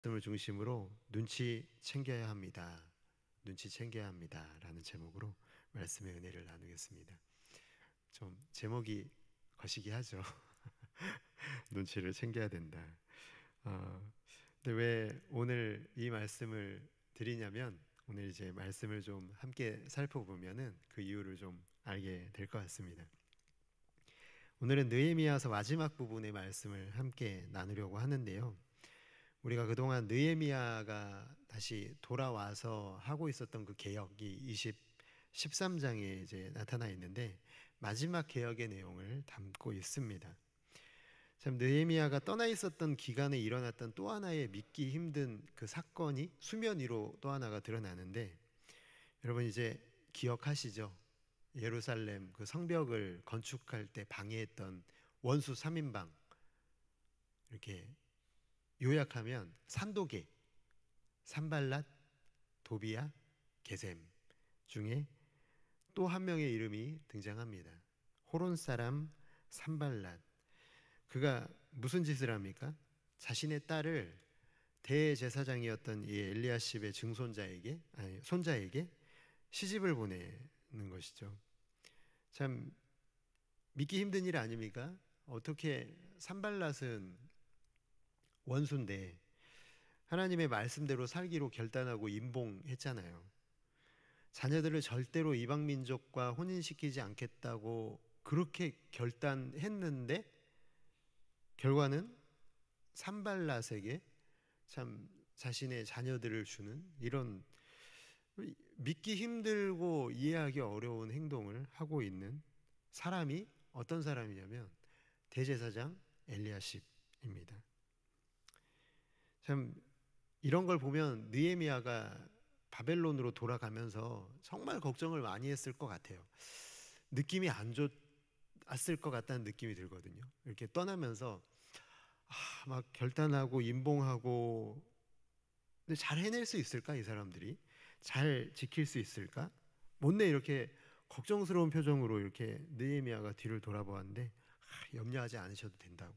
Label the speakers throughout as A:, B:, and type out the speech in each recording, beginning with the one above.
A: 말씀을 중심으로 눈치 챙겨야 합니다. 눈치 챙겨야 합니다. 라는 제목으로 말씀의 은혜를 나누겠습니다. 좀 제목이 거시기 하죠. 눈치를 챙겨야 된다. 근데 왜 오늘 이 말씀을 드리냐면, 오늘 이제 말씀을 좀 함께 살펴보면은 그 이유를 좀 알게 될 것 같습니다. 오늘은 느헤미야서 마지막 부분의 말씀을 함께 나누려고 하는데요. 우리가 그동안 느헤미야가 다시 돌아와서 하고 있었던 그 개혁이 13장에 이제 나타나 있는데, 마지막 개혁의 내용을 담고 있습니다. 참, 느헤미야가 떠나 있었던 기간에 일어났던 또 하나의 믿기 힘든 그 사건이 수면 위로 또 하나가 드러나는데, 여러분 이제 기억하시죠? 예루살렘 그 성벽을 건축할 때 방해했던 원수 3인방, 이렇게 요약하면 산도계, 산발랏, 도비야, 게셈 중에 또 한 명의 이름이 등장합니다. 호론 사람 산발랏. 그가 무슨 짓을 합니까? 자신의 딸을 대제사장이었던 이 엘리야십의 손자에게 시집을 보내는 것이죠. 참 믿기 힘든 일 아닙니까? 어떻게 산발랏은 원수인데 하나님의 말씀대로 살기로 결단하고 임봉했잖아요. 자녀들을 절대로 이방 민족과 혼인시키지 않겠다고 그렇게 결단했는데 결과는 산발랏에게 참 자신의 자녀들을 주는 이런 믿기 힘들고 이해하기 어려운 행동을 하고 있는 사람이 어떤 사람이냐면 대제사장 엘리야십입니다. 참 이런 걸 보면 느헤미야가 바벨론으로 돌아가면서 정말 걱정을 많이 했을 것 같아요. 느낌이 안 좋았을 것 같다는 느낌이 들거든요. 이렇게 떠나면서 막 결단하고 임봉하고, 근데 잘 해낼 수 있을까? 이 사람들이 잘 지킬 수 있을까? 못내 이렇게 걱정스러운 표정으로 이렇게 느헤미야가 뒤를 돌아보았는데, 염려하지 않으셔도 된다고,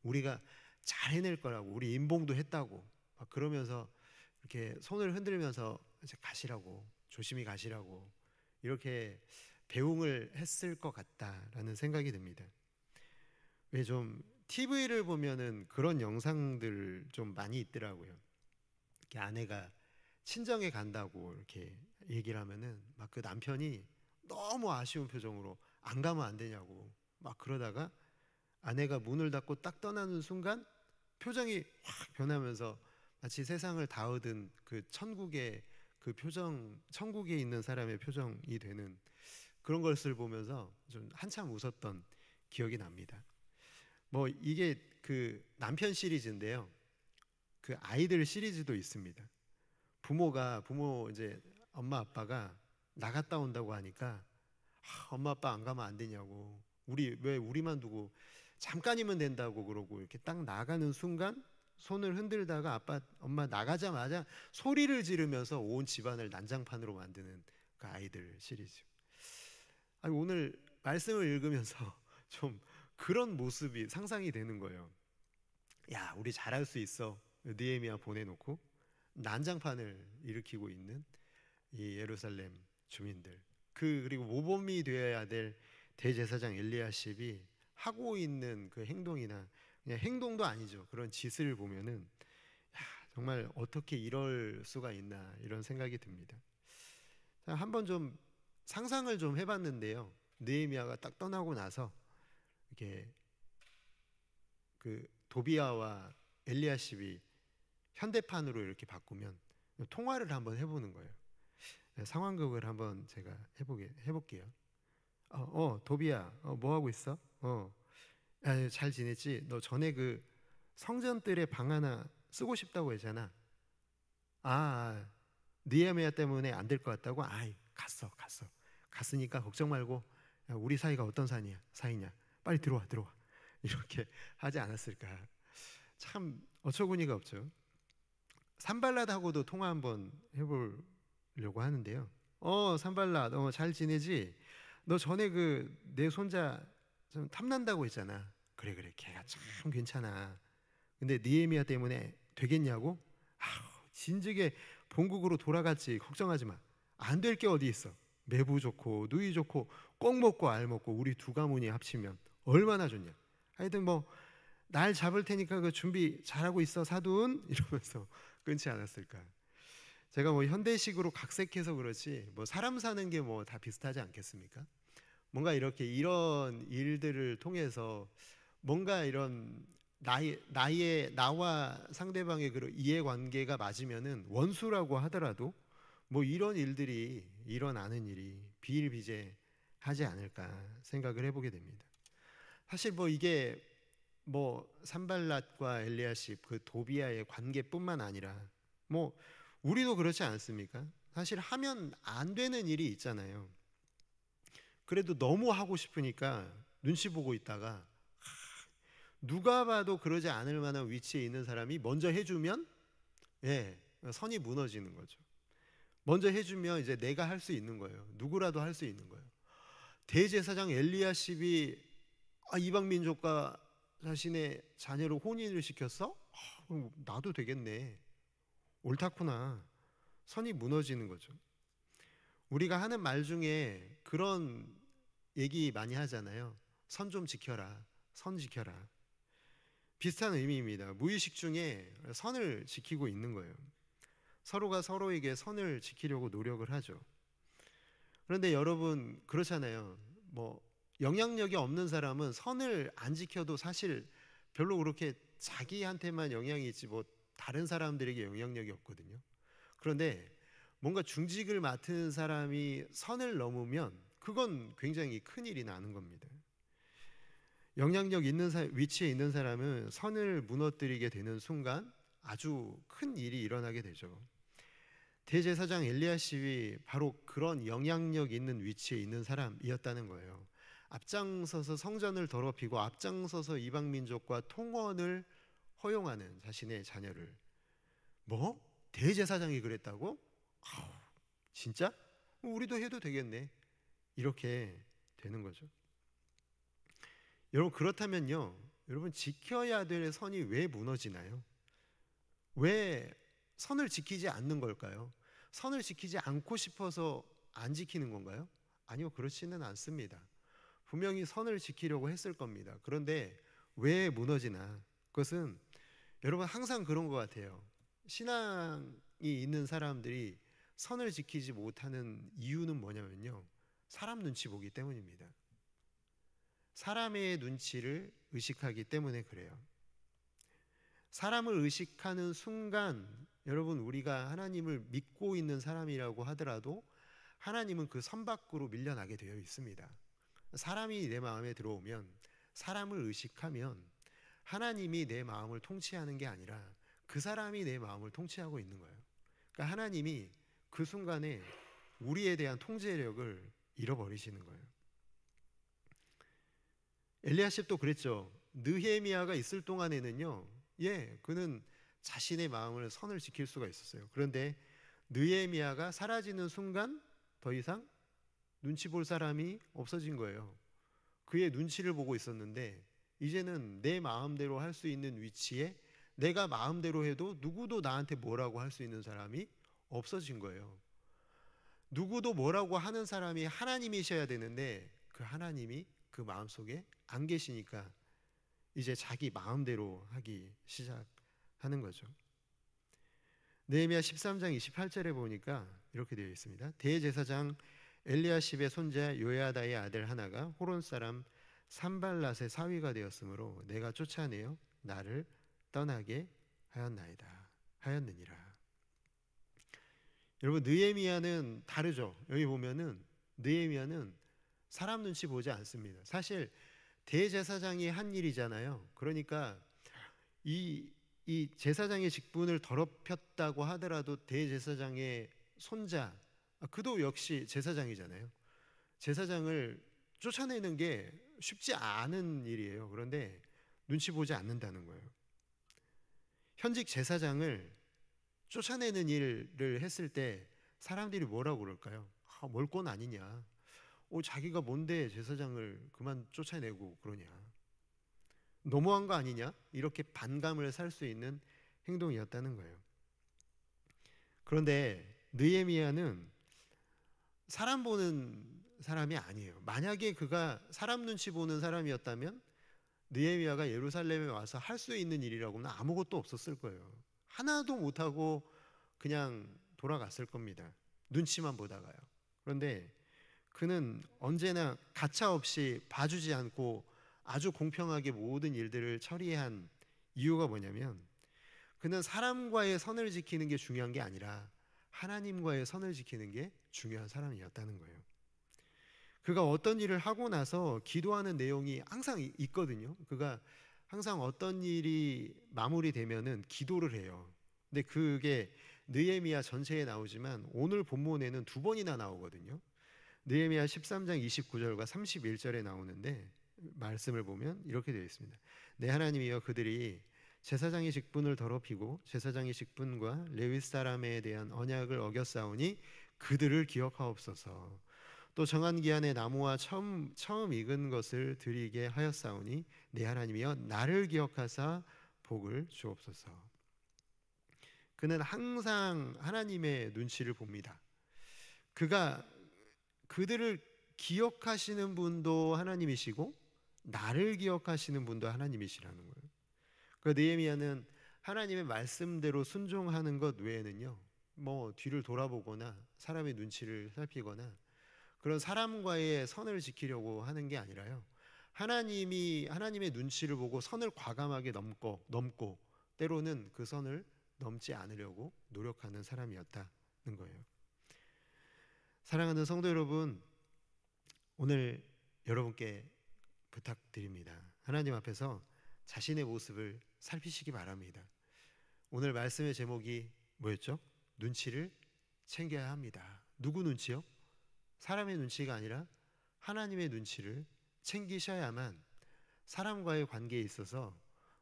A: 우리가 잘 해낼 거라고, 우리 임봉도 했다고 막 그러면서 이렇게 손을 흔들면서 이제 가시라고, 조심히 가시라고 이렇게 배웅을 했을 것 같다라는 생각이 듭니다. 왜 좀 TV를 보면은 그런 영상들 좀 많이 있더라고요. 이렇게 아내가 친정에 간다고 이렇게 얘기를 하면은 막 그 남편이 너무 아쉬운 표정으로 안 가면 안 되냐고 막 그러다가 아내가 문을 닫고 딱 떠나는 순간 표정이 확 변하면서 마치 세상을 다 얻은 그 천국의 그 표정, 천국에 있는 사람의 표정이 되는 그런 것을 보면서 좀 한참 웃었던 기억이 납니다. 뭐 이게 그 남편 시리즈인데요. 그 아이들 시리즈도 있습니다. 부모 이제 엄마 아빠가 나갔다 온다고 하니까 엄마 아빠 안 가면 안 되냐고, 우리 왜 우리만 두고 잠깐이면 된다고 그러고 이렇게 딱 나가는 순간 손을 흔들다가 아빠 엄마 나가자마자 소리를 지르면서 온 집안을 난장판으로 만드는 그 아이들 시리즈. 아니, 오늘 말씀을 읽으면서 좀 그런 모습이 상상이 되는 거예요. 야, 우리 잘할 수 있어. 느헤미야 보내놓고 난장판을 일으키고 있는 이 예루살렘 주민들, 그리고 모범이 되어야 될 대제사장 엘리야십이 하고 있는 그 행동이나, 그냥 행동도 아니죠, 그런 짓을 보면은 야, 정말 어떻게 이럴 수가 있나 이런 생각이 듭니다. 한번 좀 상상을 좀 해봤는데요. 느헤미야가 딱 떠나고 나서 이렇게 그 도비야와 엘리야십이 현대판으로 이렇게 바꾸면 통화를 한번 해보는 거예요. 상황극을 한번 제가 해볼게요. 도비야, 뭐 하고 있어? 잘 지냈지? 너 전에 그 성전뜰에 방 하나 쓰고 싶다고 했잖아. 느헤미야 때문에 안 될 것 같다고? 갔으니까 걱정 말고, 야, 우리 사이가 어떤 사이냐? 빨리 들어와. 이렇게 하지 않았을까? 참 어처구니가 없죠. 산발랏하고도 통화 한번 해보려고 하는데요. 산발랏, 잘 지내지? 너 전에 그 내 손자 좀 탐난다고 했잖아. 그래, 걔가 참 괜찮아. 근데 느헤미야 때문에 되겠냐고? 진즉에 본국으로 돌아갔지. 걱정하지 마. 안 될 게 어디 있어. 매부 좋고 누이 좋고 꼭 먹고 알 먹고 우리 두 가문이 합치면 얼마나 좋냐. 하여튼 뭐 날 잡을 테니까 그 준비 잘하고 있어 사돈, 이러면서 끊지 않았을까. 제가 뭐 현대식으로 각색해서 그렇지 뭐 사람 사는 게 뭐 다 비슷하지 않겠습니까? 뭔가 이렇게 이런 일들을 통해서 뭔가 이런 나와 상대방의 그런 이해관계가 맞으면은 원수라고 하더라도 뭐 이런 일들이 일어나는 일이 비일비재하지 않을까 생각을 해보게 됩니다. 사실 뭐 이게 뭐 산발랏과 엘리야십 그 도비아의 관계뿐만 아니라 뭐 우리도 그렇지 않습니까? 사실 하면 안 되는 일이 있잖아요. 그래도 너무 하고 싶으니까 눈치 보고 있다가 누가 봐도 그러지 않을 만한 위치에 있는 사람이 먼저 해주면 선이 무너지는 거죠. 먼저 해주면 이제 내가 할 수 있는 거예요. 누구라도 할 수 있는 거예요. 대제사장 엘리야십이 이방 민족과 자신의 자녀를 혼인을 시켰어? 나도 되겠네. 옳다구나. 선이 무너지는 거죠. 우리가 하는 말 중에 그런 얘기 많이 하잖아요. 선 좀 지켜라. 선 지켜라. 비슷한 의미입니다. 무의식 중에 선을 지키고 있는 거예요. 서로가 서로에게 선을 지키려고 노력을 하죠. 그런데 여러분 그렇잖아요. 뭐 영향력이 없는 사람은 선을 안 지켜도 사실 별로 그렇게 자기한테만 영향이 있지 뭐 다른 사람들에게 영향력이 없거든요. 그런데 뭔가 중직을 맡은 사람이 선을 넘으면 그건 굉장히 큰일이 나는 겁니다. 영향력 있는 위치에 있는 사람은 선을 무너뜨리게 되는 순간 아주 큰 일이 일어나게 되죠. 대제사장 엘리야십이 바로 그런 영향력 있는 위치에 있는 사람이었다는 거예요. 앞장서서 성전을 더럽히고 앞장서서 이방 민족과 통혼을 허용하는 자신의 자녀를 뭐? 대제사장이 그랬다고? 진짜? 우리도 해도 되겠네. 이렇게 되는 거죠. 여러분 그렇다면요. 여러분 지켜야 될 선이 왜 무너지나요? 왜 선을 지키지 않는 걸까요? 선을 지키지 않고 싶어서 안 지키는 건가요? 아니요, 그렇지는 않습니다. 분명히 선을 지키려고 했을 겁니다. 그런데 왜 무너지나? 그것은 여러분 항상 그런 것 같아요. 신앙이 있는 사람들이 선을 지키지 못하는 이유는 뭐냐면요. 사람 눈치 보기 때문입니다. 사람의 눈치를 의식하기 때문에 그래요. 사람을 의식하는 순간 여러분 우리가 하나님을 믿고 있는 사람이라고 하더라도 하나님은 그 선 밖으로 밀려나게 되어 있습니다. 사람이 내 마음에 들어오면 사람을 의식하면 하나님이 내 마음을 통치하는 게 아니라 그 사람이 내 마음을 통치하고 있는 거예요. 그러니까 하나님이 그 순간에 우리에 대한 통제력을 잃어버리시는 거예요. 엘리야십도 그랬죠. 느헤미야가 있을 동안에는요. 그는 자신의 마음을 선을 지킬 수가 있었어요. 그런데 느헤미야가 사라지는 순간 더 이상 눈치 볼 사람이 없어진 거예요. 그의 눈치를 보고 있었는데 이제는 내 마음대로 할 수 있는 위치에 내가 마음대로 해도 누구도 나한테 뭐라고 할 수 있는 사람이 없어진 거예요. 누구도 뭐라고 하는 사람이 하나님이셔야 되는데 그 하나님이 그 마음속에 안 계시니까 이제 자기 마음대로 하기 시작하는 거죠. 느헤미야 13장 28절에 보니까 이렇게 되어 있습니다. 대제사장 엘리야십의 손자 요야다의 아들 하나가 호론 사람 산발랏의 사위가 되었으므로 내가 쫓아내어 나를 떠나게 하였느니라. 여러분 느헤미야는 다르죠. 여기 보면은 느헤미야는 사람 눈치 보지 않습니다. 사실 대제사장이 한 일이잖아요. 그러니까 이 제사장의 직분을 더럽혔다고 하더라도 대제사장의 손자 그도 역시 제사장이잖아요. 제사장을 쫓아내는 게 쉽지 않은 일이에요. 그런데 눈치 보지 않는다는 거예요. 현직 제사장을 쫓아내는 일을 했을 때 사람들이 뭐라고 그럴까요? 멀건 아니냐. 자기가 뭔데 제사장을 그만 쫓아내고 그러냐. 너무한 거 아니냐? 이렇게 반감을 살 수 있는 행동이었다는 거예요. 그런데 느헤미야는 사람 보는 사람이 아니에요. 만약에 그가 사람 눈치 보는 사람이었다면 느헤미야가 예루살렘에 와서 할 수 있는 일이라고는 아무것도 없었을 거예요. 하나도 못하고 그냥 돌아갔을 겁니다. 눈치만 보다가요. 그런데 그는 언제나 가차없이 봐주지 않고 아주 공평하게 모든 일들을 처리한 이유가 뭐냐면, 그는 사람과의 선을 지키는 게 중요한 게 아니라 하나님과의 선을 지키는 게 중요한 사람이었다는 거예요. 그가 어떤 일을 하고 나서 기도하는 내용이 항상 있거든요. 그가 항상 어떤 일이 마무리되면은 기도를 해요. 근데 그게 느헤미야 전체에 나오지만 오늘 본문에는 두 번이나 나오거든요. 느헤미야 13장 29절과 31절에 나오는데, 말씀을 보면 이렇게 되어 있습니다. 내 하나님이여, 그들이 제사장의 직분을 더럽히고 제사장의 직분과 레위 사람에 대한 언약을 어겼사오니 그들을 기억하옵소서. 또 정한 기한에 나무와 처음 익은 것을 드리게 하였사오니 내 하나님이여, 나를 기억하사 복을 주옵소서. 그는 항상 하나님의 눈치를 봅니다. 그가 그들을 기억하시는 분도 하나님이시고 나를 기억하시는 분도 하나님이시라는 거예요. 그 느헤미야는 하나님의 말씀대로 순종하는 것 외에는요, 뭐 뒤를 돌아보거나 사람의 눈치를 살피거나 그런 사람과의 선을 지키려고 하는 게 아니라요, 하나님의 눈치를 보고 선을 과감하게 넘고 때로는 그 선을 넘지 않으려고 노력하는 사람이었다는 거예요. 사랑하는 성도 여러분, 오늘 여러분께 부탁드립니다. 하나님 앞에서 자신의 모습을 살피시기 바랍니다. 오늘 말씀의 제목이 뭐였죠? 눈치를 챙겨야 합니다. 누구 눈치요? 사람의 눈치가 아니라 하나님의 눈치를 챙기셔야만 사람과의 관계에 있어서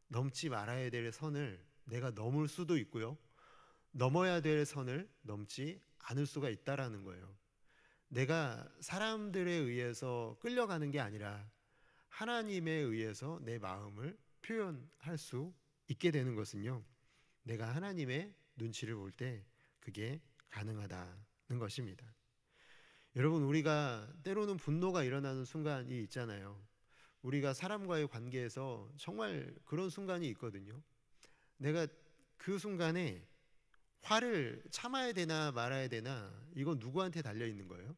A: 넘지 말아야 될 선을 내가 넘을 수도 있고요, 넘어야 될 선을 넘지 않을 수가 있다라는 거예요. 내가 사람들에 의해서 끌려가는 게 아니라 하나님에 의해서 내 마음을 표현할 수 있게 되는 것은요, 내가 하나님의 눈치를 볼 때 그게 가능하다는 것입니다. 여러분, 우리가 때로는 분노가 일어나는 순간이 있잖아요. 우리가 사람과의 관계에서 정말 그런 순간이 있거든요. 내가 그 순간에 화를 참아야 되나 말아야 되나, 이건 누구한테 달려 있는 거예요?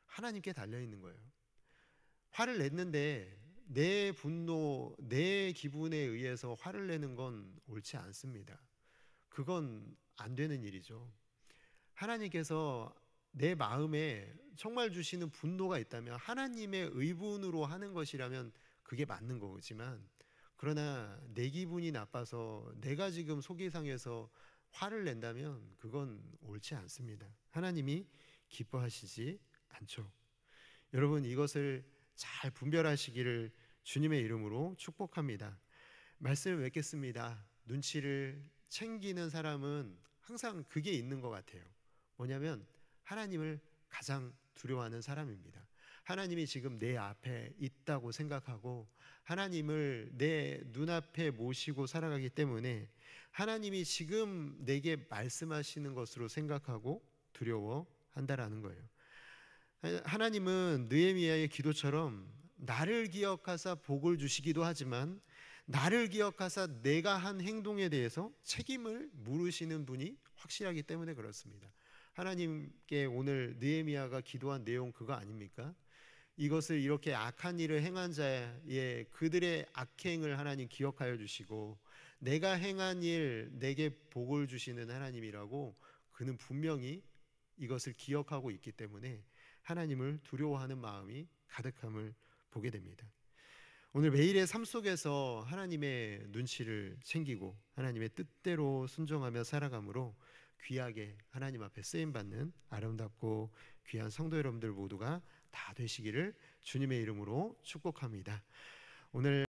A: 하나님께 달려 있는 거예요. 화를 냈는데 내 분노, 내 기분에 의해서 화를 내는 건 옳지 않습니다. 그건 안 되는 일이죠. 하나님께서 내 마음에 정말 주시는 분노가 있다면 하나님의 의분으로 하는 것이라면 그게 맞는 거지만, 그러나 내 기분이 나빠서 내가 지금 속이 상해서 화를 낸다면 그건 옳지 않습니다. 하나님이 기뻐하시지 않죠. 여러분, 이것을 잘 분별하시기를 주님의 이름으로 축복합니다. 말씀을 맺겠습니다. 눈치를 챙기는 사람은 항상 그게 있는 것 같아요. 뭐냐면 하나님을 가장 두려워하는 사람입니다. 하나님이 지금 내 앞에 있다고 생각하고 하나님을 내 눈앞에 모시고 살아가기 때문에 하나님이 지금 내게 말씀하시는 것으로 생각하고 두려워한다라는 거예요. 하나님은 느헤미야의 기도처럼 나를 기억하사 복을 주시기도 하지만 나를 기억하사 내가 한 행동에 대해서 책임을 물으시는 분이 확실하기 때문에 그렇습니다. 하나님께 오늘 느헤미야가 기도한 내용 그거 아닙니까? 이것을 이렇게 악한 일을 행한 자의 그들의 악행을 하나님 기억하여 주시고 내가 행한 일 내게 복을 주시는 하나님이라고 그는 분명히 이것을 기억하고 있기 때문에 하나님을 두려워하는 마음이 가득함을 보게 됩니다. 오늘 매일의 삶 속에서 하나님의 눈치를 챙기고 하나님의 뜻대로 순종하며 살아감으로 귀하게 하나님 앞에 쓰임받는 아름답고 귀한 성도 여러분들 모두가 다 되시기를 주님의 이름으로 축복합니다. 오늘